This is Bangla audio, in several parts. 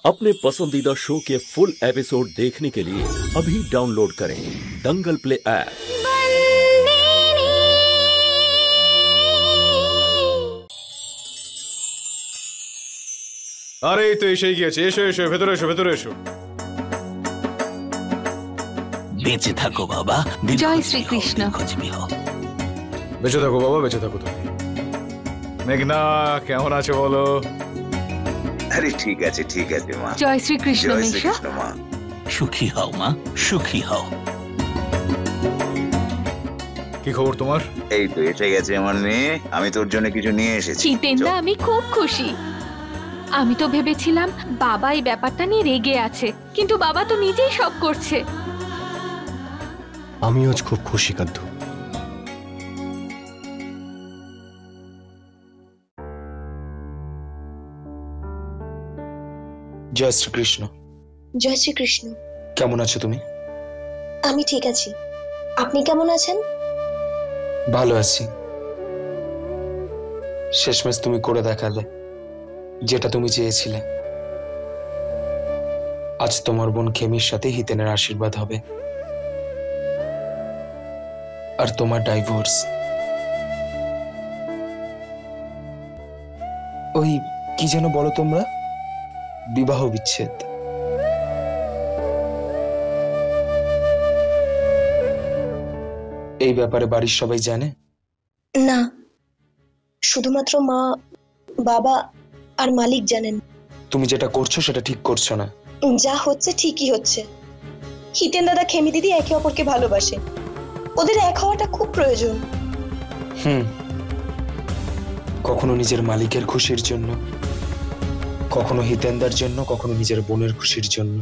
अपने पसंदीदा शो के फुल एपिसोड देखने के लिए अभी डाउनलोड करें दंगल प्ले ऐप। अरे तो এসেই গিয়েছে, এসো এসো, ভেতরে এসো, ভেতরে এসো। বেঁচে থাকো বাবা। জয় শ্রীকৃষ্ণ। বেঁচে থাকো বাবা, বেঁচে থাকো তুমি। মেঘনা কেমন আছো বলো? আরে ঠিক আছে মা। জয় শ্রীকৃষ্ণ জয় মেশো। শ্রীকৃষ্ণ মা। সুখী হও মা, সুখী হও। কি খবর তোমার? এই তো এসে গেছে আমার মেয়ে, আমি তোর জন্য কিছু নিয়ে এসেছি। জিতেনদা আমি খুব খুশি। আমি তো ভেবেছিলাম বাবা এই ব্যাপারটা নিয়ে রেগে আছে, কিন্তু বাবা তো নিজেই সব করছে। আমি আজ খুব খুশি কাদ্দু। জয় শ্রীকৃষ্ণ। জয় শ্রীকৃষ্ণ। কেমন আছো তুমি? আমি ঠিক আছি, আপনি কেমন আছেন? ভালো আছি। শেষমেশ তুমি করে দেখালে যেটা তুমি চেয়েছিলে। আজ তোমার বোন খেমির সাথে হিতেনের আশীর্বাদ হবে, আর তোমার ডাইভোর্স। ওই কি যেন বলো তোমরা, বিবাহ বিচ্ছেদ। এই ব্যাপারে বাড়ির সবাই জানে? না, শুধুমাত্র মা, বাবা আর মালিক জানেন। তুমি যেটা করছো সেটা ঠিক করছো না। যা হচ্ছে ঠিকই হচ্ছে। হিতেন দাদা খেমি দিদি একে অপরকে ভালোবাসে, ওদের এক হওয়াটা খুব প্রয়োজন। কখনো নিজের মালিকের খুশির জন্য, কখনো হিতেনদার জন্য, কখনো নিজের বোনের খুশির জন্য।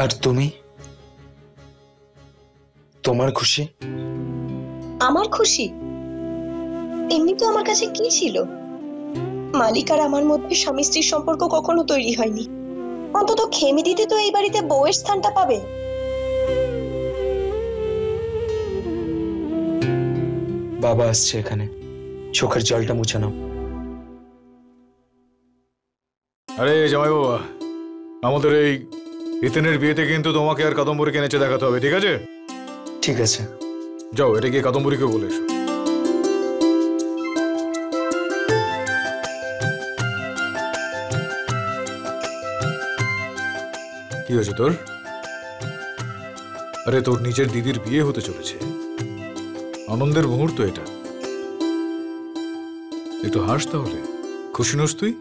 আর তুমি, তোমার খুশি? আমার খুশি? এমনি তো আমার কাছে কি ছিল? মালিক আর আমার মধ্যে স্বামী স্ত্রীর সম্পর্ক কখনো তৈরি হয়নি। অন্তত খেমি দিদি তো এই বাড়িতে বউয়ের স্থানটা পাবে। বাবা আসছে এখানে, চোখের জলটা মুছে নাও। আরে জামাই বাবা, আমাদের এই হিতেনের বিয়েতে কিন্তু তোমাকে আর কাদম্বরীকে নেচে দেখাতে হবে, ঠিক আছে? ঠিক আছে, যাও এটা গিয়ে কাদম্বরীকে বলে এসো। কি হয়েছে তোর? আরে তোর নিজের দিদির বিয়ে হতে চলেছে, আনন্দের মুহূর্ত এটা। একটু হাস তাহলে, খুশি নোস তুই?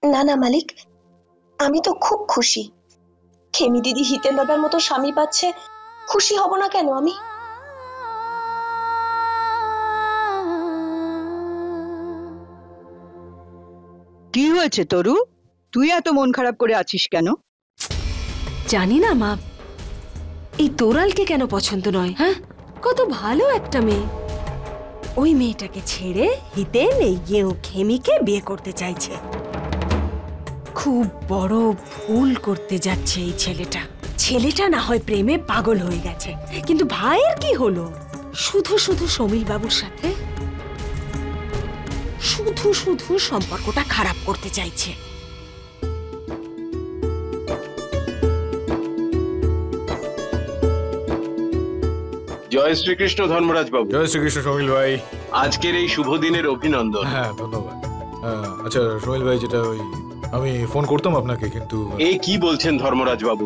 না না মালিক, আমি তো খুব খুশি। খেমি দিদি হিতেন দাদার মতো স্বামী পাচ্ছে, খুশি হব না কেন আমি? কি হয়েছে তরু, তুই এত মন খারাপ করে আছিস কেন? জানি না মা, এই তোরালকে কেন পছন্দ নয়। হ্যাঁ, কত ভালো একটা মেয়ে। ওই মেয়েটাকে ছেড়ে হিতেন এই ও খেমিকে বিয়ে করতে চাইছে। খুব বড় ভুল করতে যাচ্ছে এই ছেলেটা। ছেলেটা না হয় প্রেমে পাগল হয়ে গেছে, কিন্তু ভাইয়ের কি হলো? শুধু শুধু সমীর বাবুর সাথে শুধু শুধু সম্পর্কটা খারাপ করতে চাইছে। জয় শ্রীকৃষ্ণ ধর্মরাজ বাবু। জয় শ্রীকৃষ্ণ সমীল ভাই। আজকের এই শুভ দিনের অভিনন্দন। হ্যাঁ ধন্যবাদ। আচ্ছা সমীল ভাই, যেটা ওই আমি ফোন করতাম আপনাকে, কিন্তু এই কি বলছেন ধর্মরাজ বাবু?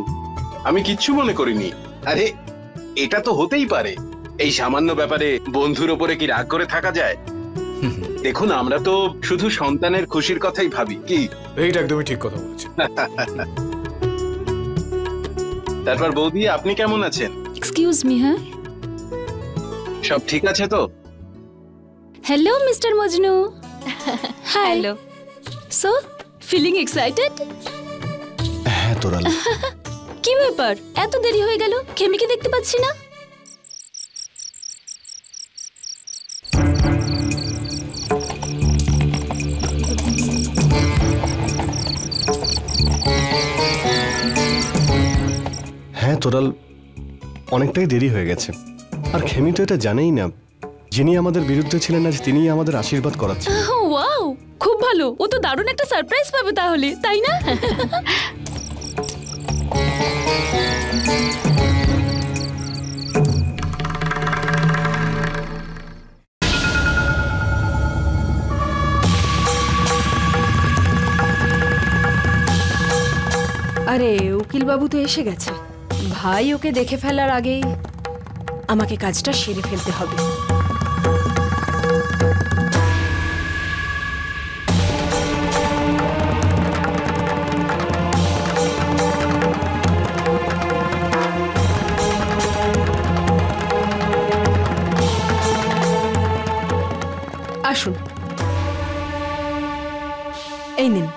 আমি কিচ্ছু মনে করিনি। আরে এটা তো হতেই পারে, এই সামান্য ব্যাপারে বন্ধুর ওপরে কি রাগ করে থাকা যায়? দেখুন, আমরা তো শুধু সন্তানের খুশির কথাই ভাবি। কি? এইটা একদমই ঠিক কথা বলেছেন। তারপর বৌদি, আপনি কেমন আছেন? Excuse me. হ্যাঁ, সব ঠিক আছে তো? Hello mister Majnu. Hello. So feeling excited? হ্যাঁ তোরাল। কি ব্যাপার, এত দেরি হয়ে গেল? খেমিকে দেখতে পাচ্ছি না। হ্যাঁ তোরাল, অনেকটাই দেরি হয়ে গেছে। আর খেমি তো এটা জানেই না, যিনি আমাদের বিরুদ্ধে ছিলেন আজ তিনিই আমাদের আশীর্বাদ করাচ্ছেন। ওয়াও, খুব ভালো, ও তো দারুণ একটা সারপ্রাইজ পাবে তাহলে, তাই না? আরে উকিল বাবু তো এসে গেছে। ভাই ওকে দেখে ফেলার আগেই আমাকে কাজটা সেরে ফেলতে হবে। আসুন, এই নিন।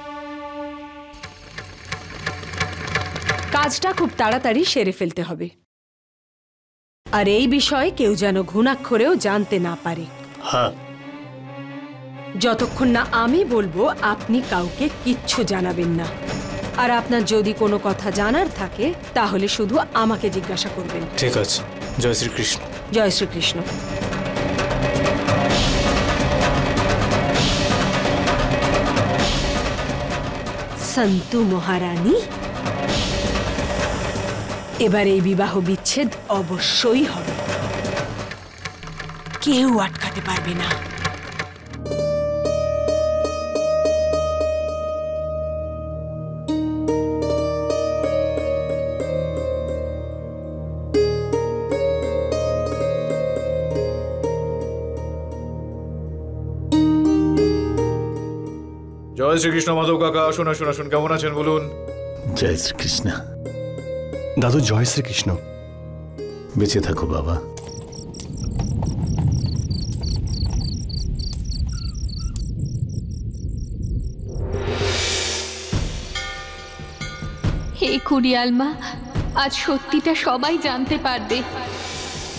কাজটা খুব তাড়াতাড়ি সেরে ফেলতে হবে, আর এই বিষয়ে কেউ যেন ঘুণাক্ষরেও জানতে না পারে। হ্যাঁ, যতক্ষণ না আমি বলবো আপনি কাউকে কিচ্ছু জানাবেন না। আর আপনার যদি কোনো কথা জানার থাকে তাহলে শুধু আমাকে জিজ্ঞাসা করবেন। ঠিক আছে। জয় শ্রীকৃষ্ণ। জয় শ্রীকৃষ্ণ। সন্তু মহারানী, এবার এই বিবাহ বিচ্ছেদ অবশ্যই হবে, কেউ আটকাতে পারবে না। জয় শ্রীকৃষ্ণ। মাধব কাকা আসুন আসুন আসুন, কেমন আছেন বলুন? জয় শ্রীকৃষ্ণ। দাদু জয় শ্রীকৃষ্ণ। বেঁচে থাকো বাবা। হে খুড়িয়ালমা, আজ সত্যিটা সবাই জানতে পারবে,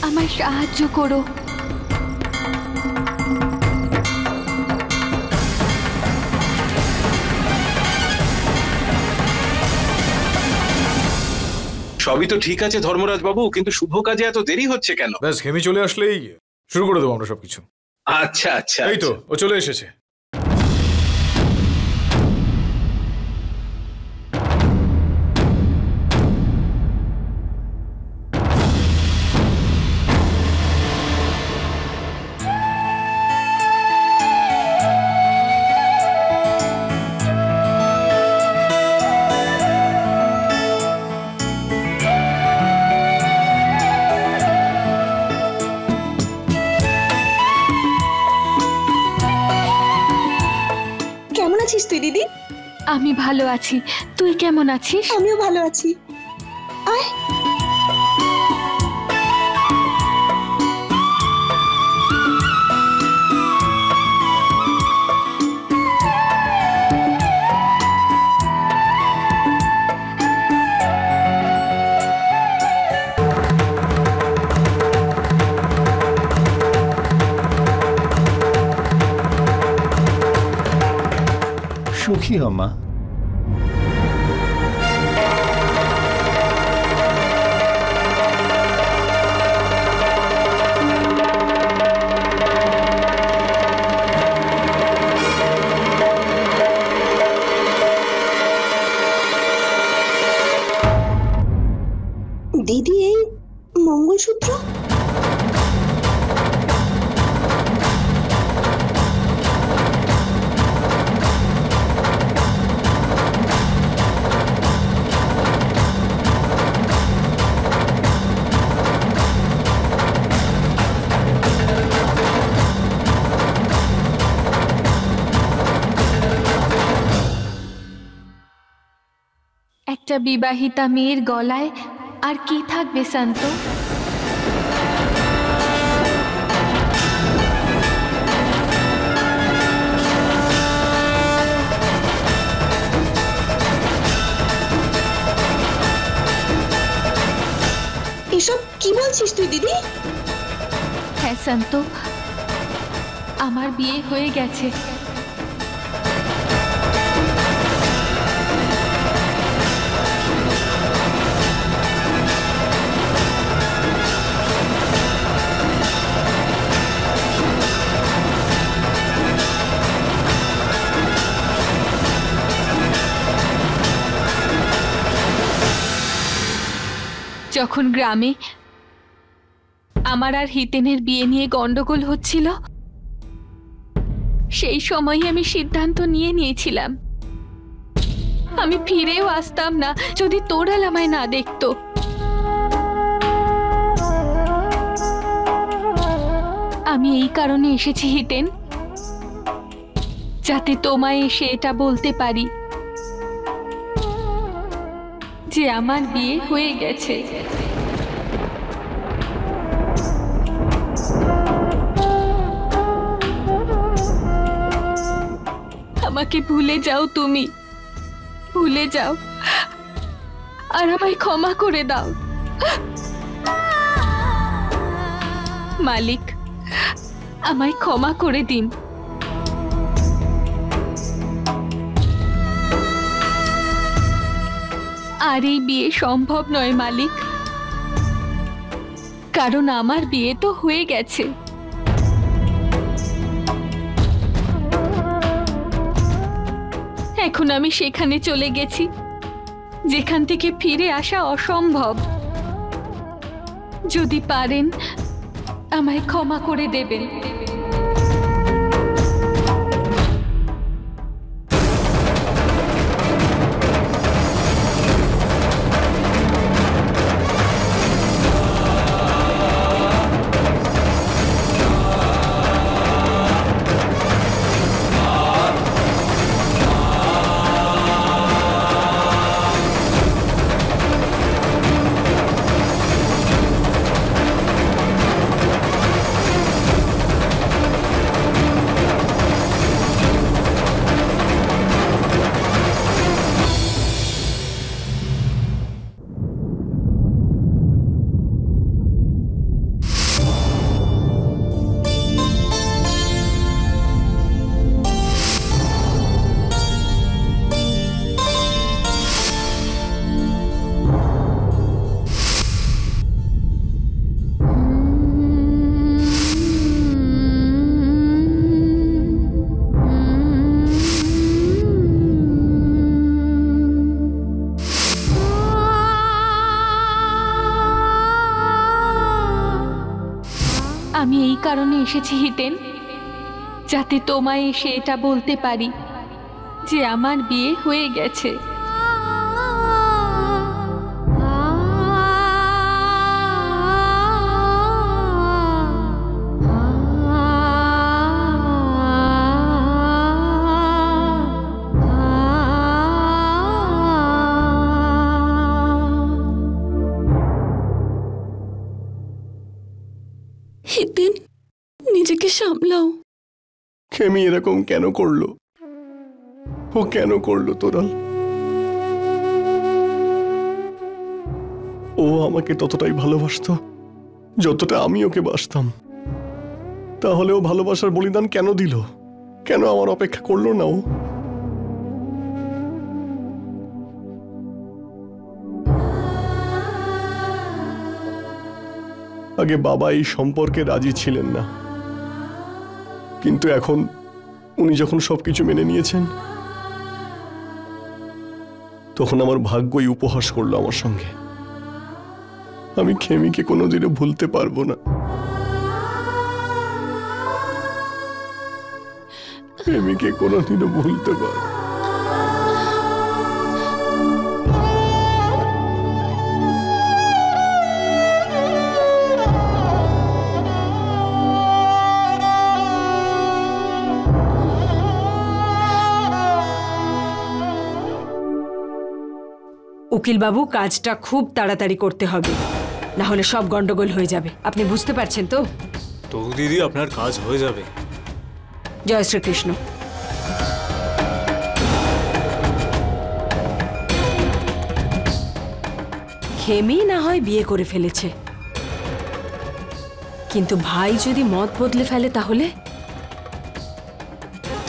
আমায় সাহায্য করো। সবই তো ঠিক আছে ধর্মরাজ বাবু, কিন্তু শুভ কাজে এত দেরি হচ্ছে কেন? ব্যাস খেমি চলে আসলেই শুরু করে দেবো আমরা সবকিছু। আচ্ছা আচ্ছা, এই তো ও চলে এসেছে। কেমন আছিস তুই দিদি? আমি ভালো আছি, তুই কেমন আছিস? আমিও ভালো আছি। আয়। সুখী হও মা। দিদি, এই মঙ্গলসূত্র? একটা বিবাহিতা মেয়ের গলায় আর কি থাকবে শান্ত? এসব কি বলছিস তুই দিদি? হ্যাঁ শান্ত, আমার বিয়ে হয়ে গেছে। যখন গ্রামে আমার আর হিতেনের বিয়ে নিয়ে গন্ডগোল হচ্ছিল, সেই সময় আমি সিদ্ধান্ত নিয়েছিলাম আমি ফিরেও আসতাম না যদি তোরাল আমায় না দেখতো। আমি এই কারণে এসেছি হিতেন, যাতে তোমায় এসে এটা বলতে পারি যে আমার বিয়ে হয়ে গেছে। আমাকে ভুলে যাও, তুমি ভুলে যাও আর আমায় ক্ষমা করে দাও। মালিক, আমায় ক্ষমা করে দিন। আর এই বিয়ে সম্ভব নয় মালিক, কারণ আমার বিয়ে তো হয়ে গেছে। এখন আমি সেখানে চলে গেছি যেখান থেকে ফিরে আসা অসম্ভব। যদি পারেন আমায় ক্ষমা করে দেবেন। আমি এই কারণে এসেছি হিতেন, যাতে তোমায় এসে এটা বলতে পারি যে আমার বিয়ে হয়ে গেছে। হিতেন, নিজেকে সামলাও। খেমি এরকম কেন করলো? ও কেন করলো তোরাল? ও আমাকে ততটাই ভালোবাসতো যতটা আমি ওকে বাসতাম। তাহলে ও ভালোবাসার বলিদান কেন দিল? কেন আমার অপেক্ষা করলো না ও? আগে বাবা এই সম্পর্কে রাজি ছিলেন না, কিন্তু এখন উনি যখন সবকিছু মেনে নিয়েছেন, তখন আমার ভাগ্যই উপহাস করলো আমার সঙ্গে। আমি খেমিকে কোনোদিনও ভুলতে পারবো না। খেমিকে কোনোদিনও ভুলতে পারবো। উকিল বাবু, কাজটা খুব তাড়াতাড়ি করতে হবে, না হলে সব গন্ডগোল হয়ে যাবে। আপনি বুঝতে পারছেন তো? তো দিদি, আপনার কাজ হয়ে যাবে। জয় শ্রীকৃষ্ণ। খেমি না হয় বিয়ে করে ফেলেছে, কিন্তু ভাই যদি মত বদলে ফেলে তাহলে?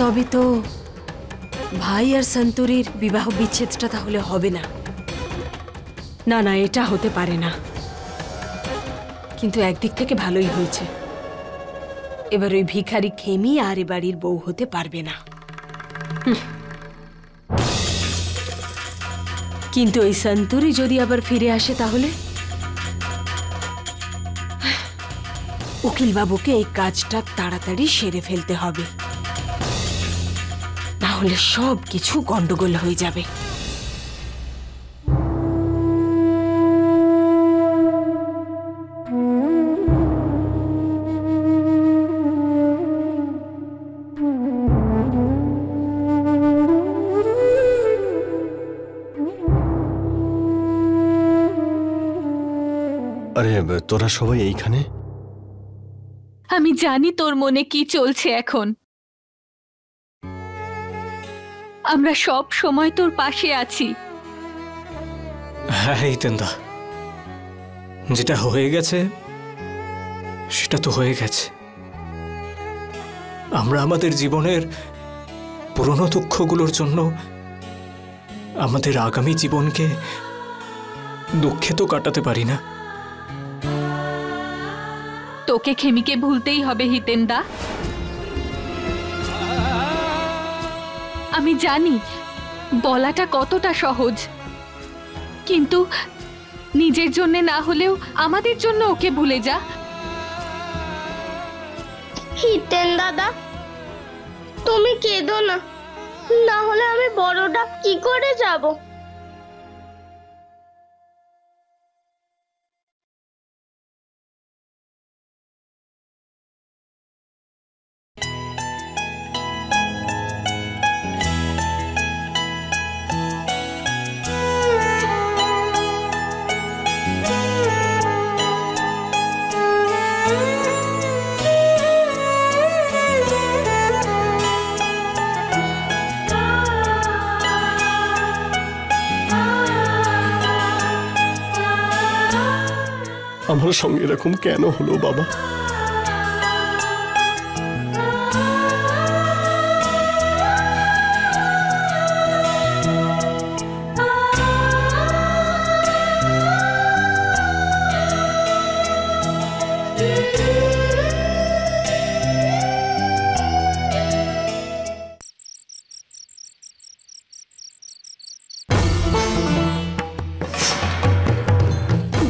তবে তো ভাই আর সন্তরীর বিবাহ বিচ্ছেদটা তাহলে হবে না। না না, এটা হতে পারে না। কিন্তু একদিক থেকে ভালোই হয়েছে, এবার ওই ভিখারি খেমি আর এ বাড়ির বউ হতে পারবে না। কিন্তু ওই সন্তরী যদি আবার ফিরে আসে তাহলে? উকিল বাবুকে এই কাজটা তাড়াতাড়ি সেরে ফেলতে হবে, না হলে সব কিছু গন্ডগোল হয়ে যাবে। আরে তোরা সবাই এইখানে? আমি জানি তোর মনে কি চলছে এখন। আমরা সব সময় তোর পাশে আছি। হ্যাঁ হিতেন্দা, যেটা হয়ে গেছে সেটা তো হয়ে গেছে। আমরা আমাদের জীবনের পুরনো দুঃখগুলোর জন্য আমাদের আগামী জীবনকে দুঃখে তো কাটাতে পারি না। তোকে খেমিকে ভুলতেই হবে হিতেন্দা। আমি জানি বলাটা কতটা সহজ, কিন্তু নিজের জন্য না হলেও আমাদের জন্য ওকে ভুলে যা। হিতেন দাদা, তুমি কেঁদো না, না হলে আমি বড়টা কি করে যাব? আমার সঙ্গে এরকম কেন হলো বাবা?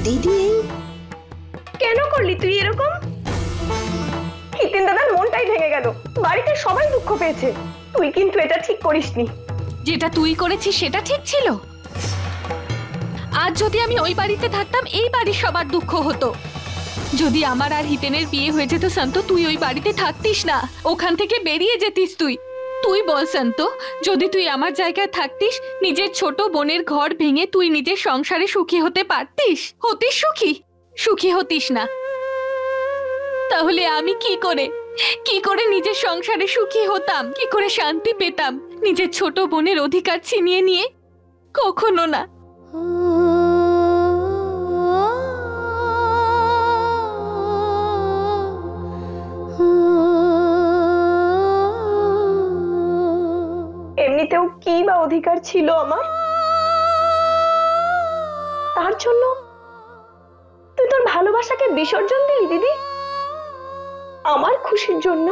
দিদি, কেন করলি তুই এরকম? হিতেন দাদার মনটাই ভেঙে গেল, বাড়িতে সবাই দুঃখ পেয়েছে। তুই কিন্তু এটা ঠিক করিসনি। যেটা তুই করেছিস সেটা ঠিক ছিল। আজ যদি আমি ওই বাড়িতে থাকতাম, এই বাড়ির সবার দুঃখ হতো। যদি আমার আর হিতেনের বিয়ে হয়ে যেত শান্ত, তুই ওই বাড়িতে থাকতিস না, ওখান থেকে বেরিয়ে যেতিস তুই। তুই বল শান্ত, যদি তুই আমার জায়গায় থাকতিস, নিজের ছোট বোনের ঘর ভেঙে তুই নিজের সংসারে সুখী হতে পারতিস? হতিস সুখী? সুখী হতিস না। তাহলে আমি কি করে নিজের সংসারে সুখী হতাম? কি করে শান্তি পেতাম নিজের ছোট বোনের অধিকার ছিনিয়ে নিয়ে? কখনো না। এমনিতেও কি বা অধিকার ছিল আমার? তার জন্য তুই তোর ভালোবাসাকে বিসর্জন দিলি দিদি। আমার খুশির জন্য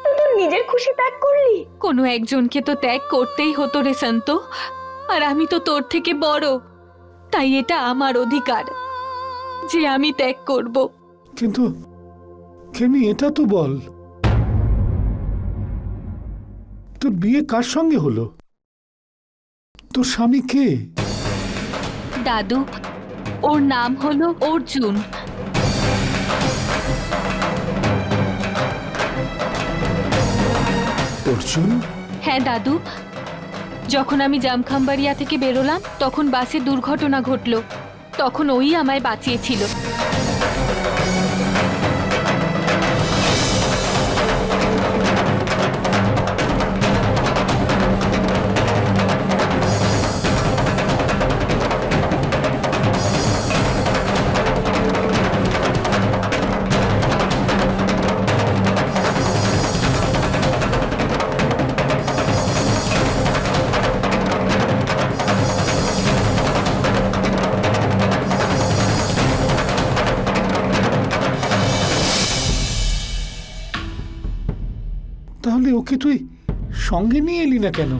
তুই তোর নিজের খুশি ত্যাগ করলি। কোনো একজনকে তো ত্যাগ করতেই হতো রে শান্ত, আর আমি তো তোর থেকে বড়, তাই এটা আমার অধিকার যে আমি ত্যাগ করব। কিন্তু খেমি, এটা তো বল, তোর বিয়ে কার সঙ্গে হলো? তোর স্বামী কে? দাদু, ওর নাম হলো অর্জুন। অর্জুন? হ্যাঁ দাদু, যখন আমি জামখাম্বাড়িয়া থেকে বেরোলাম তখন বাসে দুর্ঘটনা ঘটলো, তখন ওই আমায় বাঁচিয়েছিল। তাহলে ওকে তুই সঙ্গে নিয়ে এলি না কেন?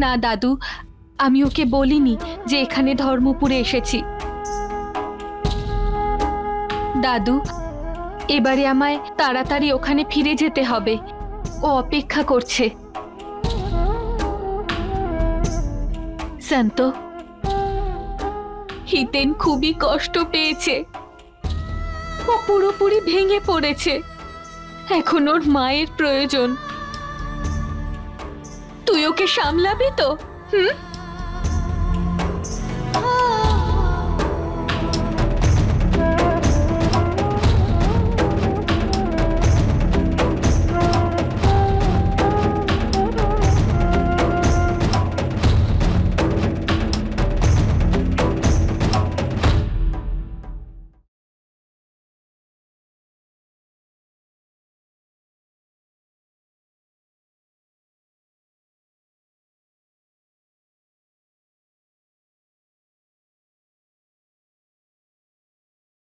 না দাদু, আমি ওকে বলিনি যে এখানে ধর্মপুরে এসেছি। দাদু, এবারে আমায় তাড়াতাড়ি ওখানে ফিরে যেতে হবে। ও অপেক্ষা করছে। শান্ত, হিতেন খুবই কষ্ট পেয়েছে। ও পুরোপুরি ভেঙে পড়েছে। এখন ওর মায়ের প্রয়োজন। তুই ওকে সামলাবি তো?